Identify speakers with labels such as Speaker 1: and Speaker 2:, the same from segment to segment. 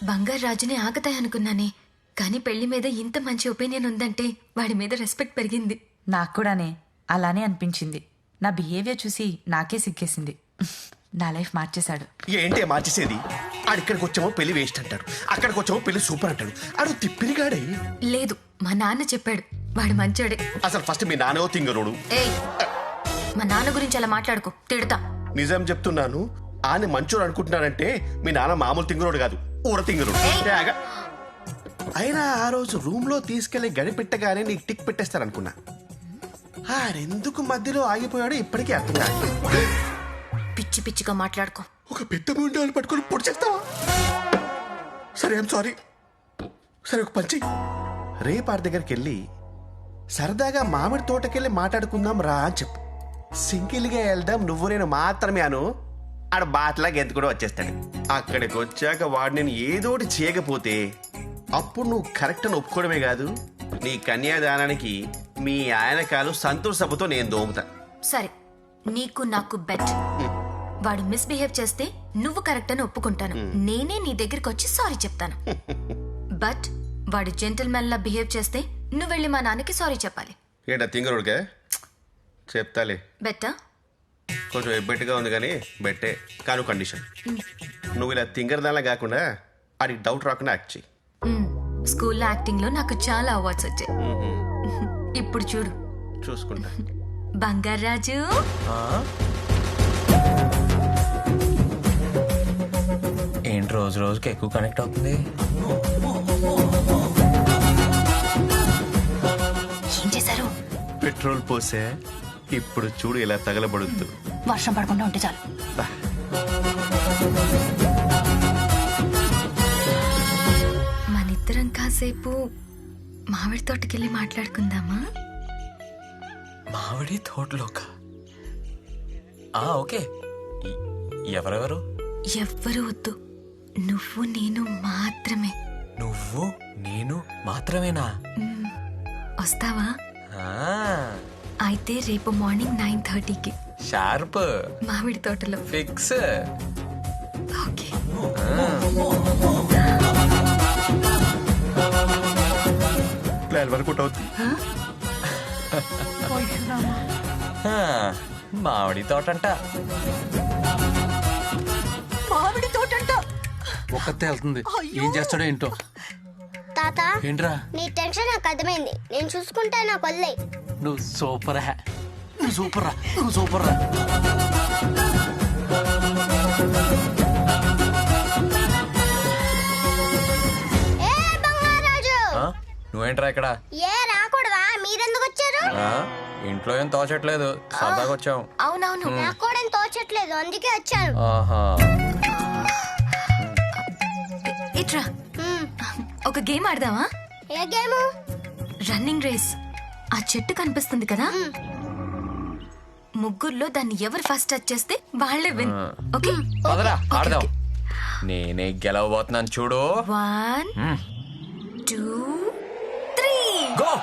Speaker 1: బంగారు రాజుని ఆగతాయి అనుకున్నానే, కానీ పెళ్లి మీద ఇంత మంచి ఒపీనియన్ ఉందంటే వాడి మీద రెస్పెక్ట్ పెరిగింది.
Speaker 2: నాకు కూడానే అలానే అనిపించింది. నా బిహేవియర్ చూసి నాకే సిగ్గేసింది. నా లైఫ్ మార్చేశాడు.
Speaker 3: ఏంటి మార్చేసేది? ఆడిక్కడికి వచ్చామో పెళ్లి వేస్ట్ అంటాడు, అక్కడికి వచ్చామో పెళ్లి సూపర్ అంటాడు. ఆడు తిప్పిరిగాడే.
Speaker 1: లేదు, మా నాన్న చెప్పాడు వాడు మంచోడే.
Speaker 3: అసలు ఫస్ట్ మీ నాన్నో తింగరోడు.
Speaker 1: ఏయ్, మా నాన్న గురించి అలా మాట్లాడుకో, తిడతా.
Speaker 3: నిజం చెప్తున్నాను, ఆయన మంచోడు అనుకుంటున్నాడంటే మీ నాన్న మామూలు తింగరోడు కాదు, ఊర తింగరోడు. ఆగా. అయినా ఆ రోజు రూమ్ లో తీసుకెళ్లి గడిపెట్టగానే నీకు టిక్ పెట్టేస్తారనుకున్నా. ఆడెందుకు మధ్యలో ఆగిపోయాడో ఇప్పటికీ అర్థం కాదు.
Speaker 1: పిచ్చి పిచ్చిగా మాట్లాడుకో.
Speaker 3: ఒక పెద్ద ముండాలు పట్టుకొని పొడి చేస్తావా? సరే, ఐమ్ సారీ. సరే, ఒక పంచి రేపు ఆడి దగ్గరికి వెళ్ళి సరదాగా మామిడి తోటకెళ్ళి మాట్లాడుకుందాం రా అని చెప్పు. సింగిల్గా వెళ్దాం, నువ్వు నేను మాత్రమే అను. ఆడ బాట్లాగా ఎంత కూడా వచ్చేస్తాడు. అక్కడికి వచ్చాక వాడు నేను ఏదోటి చేయకపోతే అప్పుడు నువ్వు కరెక్ట్ అని ఒప్పుకోవడమే కాదు, నీ కన్యాదానానికి మీ ఆయన కాలు సంతూర్ సభతో నేను దోముతా.
Speaker 1: సరే, నీకు నాకు బెట్. వాడు మిస్బిహేవ్ చేస్తే నువ్వు కరెక్ట్ అని ఒప్పుకుంటాను. నేనే నీ దగ్గరికి వచ్చి సారీ చెప్తాను. బట్ వాడు జెంటిల్మెన్ లా బిహేవ్ చేస్తే నువ్వు వెళ్ళి మా నాన్నకి సారీ చెప్పాలి.
Speaker 3: ఏంటా తింగరుడికే? చెప్తాలే.
Speaker 1: బెట్టా?
Speaker 3: కొంచెం ఎబ్బెట్టుగా ఉంది కానీ బెట్టే, కాను కండిషన్. నువ్వు ఇలా తింగరదాలా కాకుండా ఆడికి డౌట్ రాకుండా యాక్ట్ చెయ్యి.
Speaker 1: స్కూల్లో యాక్టింగ్ లో నాకు చాలా అవార్డ్స్ వచ్చాయి. ఇప్పుడు చూడు.
Speaker 3: చూసుకుంటా.
Speaker 1: బంగారాజు,
Speaker 4: ఏంటి రోజు రోజుకి ఎక్కువ కనెక్ట్ అవుతుంది?
Speaker 1: ఏం చేశారు?
Speaker 3: పెట్రోల్ పోసే, ఇప్పుడు చూడు ఇలా తగలబడుద్దు.
Speaker 1: వర్షం పడకుండా ఉంటే చాలు. మనిద్దరం కాసేపు మామిడి తోటకెళ్ళి మాట్లాడుకుందామా?
Speaker 4: మామిడి తోటలోక? ఓకే. ఎవరెవరు?
Speaker 1: ఎవ్వరూ వద్దు, నువ్వు నేను మాత్రమే.
Speaker 4: నువ్వు నేను మాత్రమేనా?
Speaker 1: వస్తావా?
Speaker 4: ఆ,
Speaker 1: అయితే రేపు మార్నింగ్ 9:30కి
Speaker 4: షార్ప్.
Speaker 1: మామిడి తోటలో
Speaker 4: ఫిక్స్.
Speaker 1: ఓకే.
Speaker 3: ప్లాన్ వర్కౌట్ అవుతుంది.
Speaker 4: మామిడి తోటంట.
Speaker 1: మామిడి తోటంట.
Speaker 5: ఒక్కతే వెళ్తుంది, ఏం చేస్తాడో ఏంటో.
Speaker 6: తాత,
Speaker 5: ఏంట్రా?
Speaker 6: నీ టెన్షన్ నాకు అర్థమైంది, నేను చూసుకుంటా, నాకు వదిలే.
Speaker 5: నువ్వు సూపర్ హే, నువ్వు సూపర్ రా, నువ్వు సూపర్ రా.
Speaker 6: ఏ బంగారాజు,
Speaker 4: నువ్వేంట్రా ఇక్కడ?
Speaker 6: ఏ రాకూడదా? మీరెందుకు వచ్చారు?
Speaker 4: ఇంట్లో ఏం తోచట్లేదు, సరదాగా వచ్చాం.
Speaker 6: అవునవును, నాకు కూడా ఏం తోచట్లేదు, అందుకే వచ్చాను.
Speaker 4: ఆహా.
Speaker 1: ఇట్రా, ఒక గేమ్ ఆడదామా?
Speaker 6: ఏ గేము?
Speaker 1: Running race. ఆ చెట్టు కనిపిస్తుంది కదా, ముగ్గురులో దాన్ని ఎవరు ఫస్ట్ టచ్ చేస్తే వాళ్ళే విన్. ఓకే,
Speaker 4: పదరా ఆడదాం. నేనే గెలవబోతున్నాను చూడు.
Speaker 1: 1 2 3
Speaker 4: గో.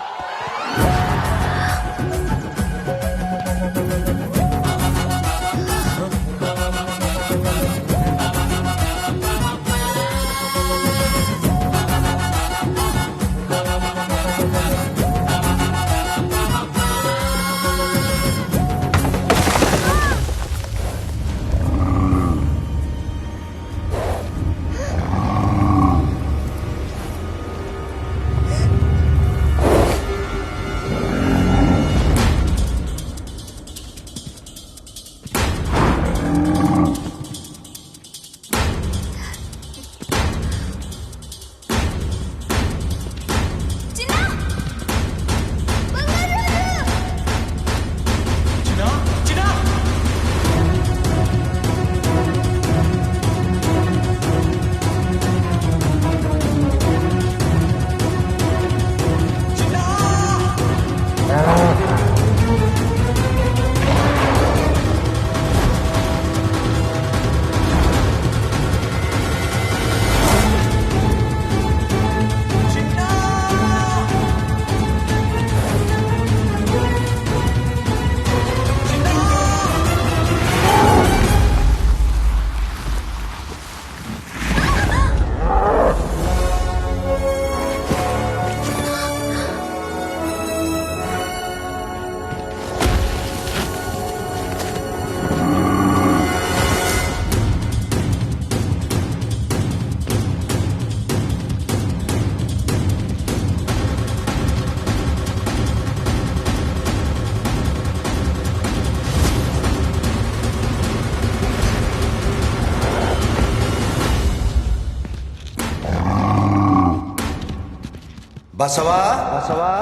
Speaker 7: బసవా బసవా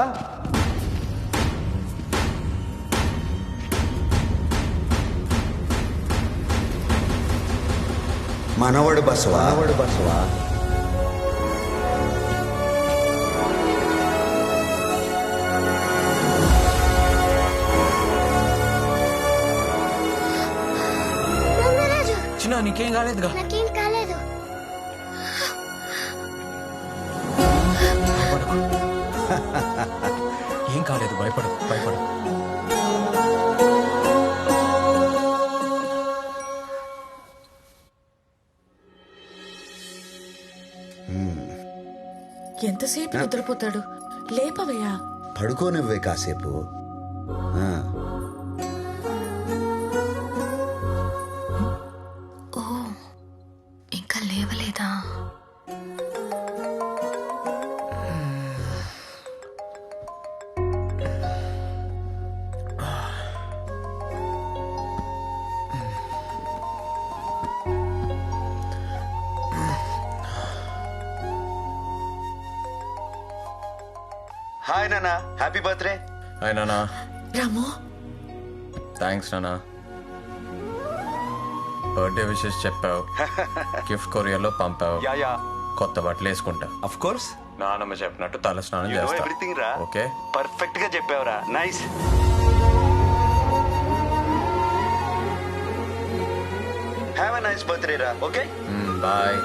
Speaker 7: మనవడు బసవా బసవా
Speaker 6: బంగారాజు
Speaker 4: చిన్న నీకేం కాలేదుగా.
Speaker 6: నాకేం కాలేదు.
Speaker 4: భయపడకు. ఏం కాలేదు, భయపడు భయపడు.
Speaker 2: ఎంతసేపు నిద్రపోతాడు? లేపవయ్యా.
Speaker 7: పడుకోనివ్వే కాసేపు. ఆ,
Speaker 1: ఓ ఇంకా లేవలేదా?
Speaker 7: హాయ్ నాన్న, హ్యాపీ బర్త్డే.
Speaker 4: హాయ్ నానా.
Speaker 2: రాము,
Speaker 4: థ్యాంక్స్ నానా. బర్త్డే విషెస్ చెప్పావు, గిఫ్ట్ కొరియర్లో పంపావు,
Speaker 7: యా
Speaker 4: కొత్త బట్టలు వేసుకుంటా.
Speaker 7: ఆఫ్ కోర్స్,
Speaker 4: నానమ్మ చెప్పినట్టు తల స్నానం
Speaker 7: యు నో
Speaker 4: చేస్తా.
Speaker 7: ఎవ్రీథింగ్ రా.
Speaker 4: ఓకే.
Speaker 7: పర్ఫెక్ట్ గా చెప్పావురా. Nice. Have a nice birthday రా. Okay,
Speaker 4: bye.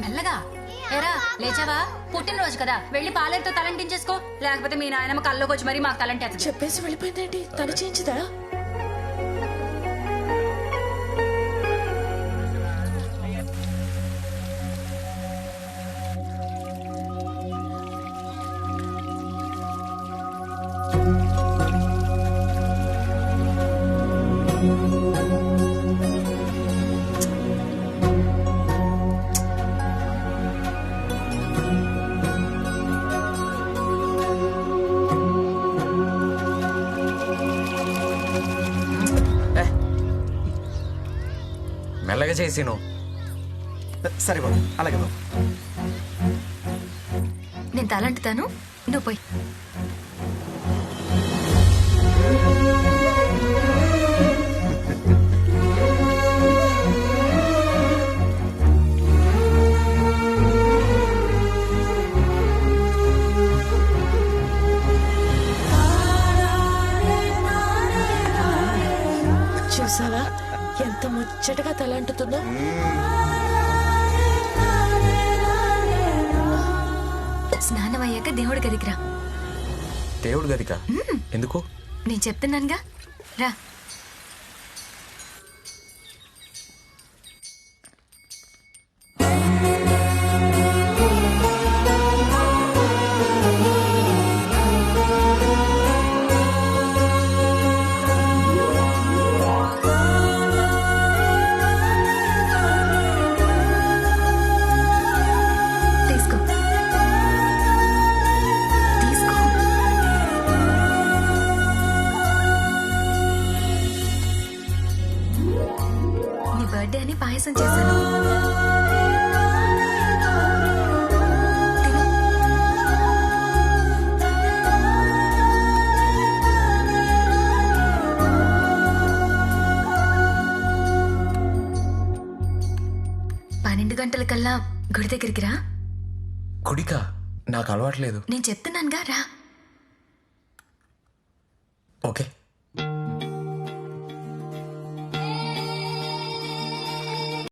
Speaker 8: మెల్లగా ఎరా లేచావా? పుట్టినరోజు కదా, వెళ్ళి పాలెంతో తలంటించేసుకో, లేకపోతే మీ నాయనమ్మ కల్లోకి వచ్చి మరి మాకు తలంటేస్తుంది.
Speaker 2: చెప్పేసి వెళ్ళిపోయిందేంటి? తను చేయించదా?
Speaker 4: మెల్లగా చేసి నువ్వు.
Speaker 5: సరే బాబు, అలాగే బాబు.
Speaker 1: నేను తలంటుతాను, నువ్వు పోయి.
Speaker 2: చూసావా ఎంత ముచ్చటగా తలంటుతుందో?
Speaker 1: స్నానం అయ్యాక దేవుడి గదికి రా.
Speaker 4: దేవుడు గదికా? ఎందుకు?
Speaker 1: నేను చెప్తున్నానుగా, రా. తీసుకో తీసుకో. నీ బర్త్డే అని పాయసం చేశాను. తిను. పన్నెండు గంటలకల్లా గుడి దగ్గరికి రా.
Speaker 4: గుడికా? నాకు అలవాట్లేదు.
Speaker 1: నేను చెప్తున్నానుగా, రా.
Speaker 4: ఓకే.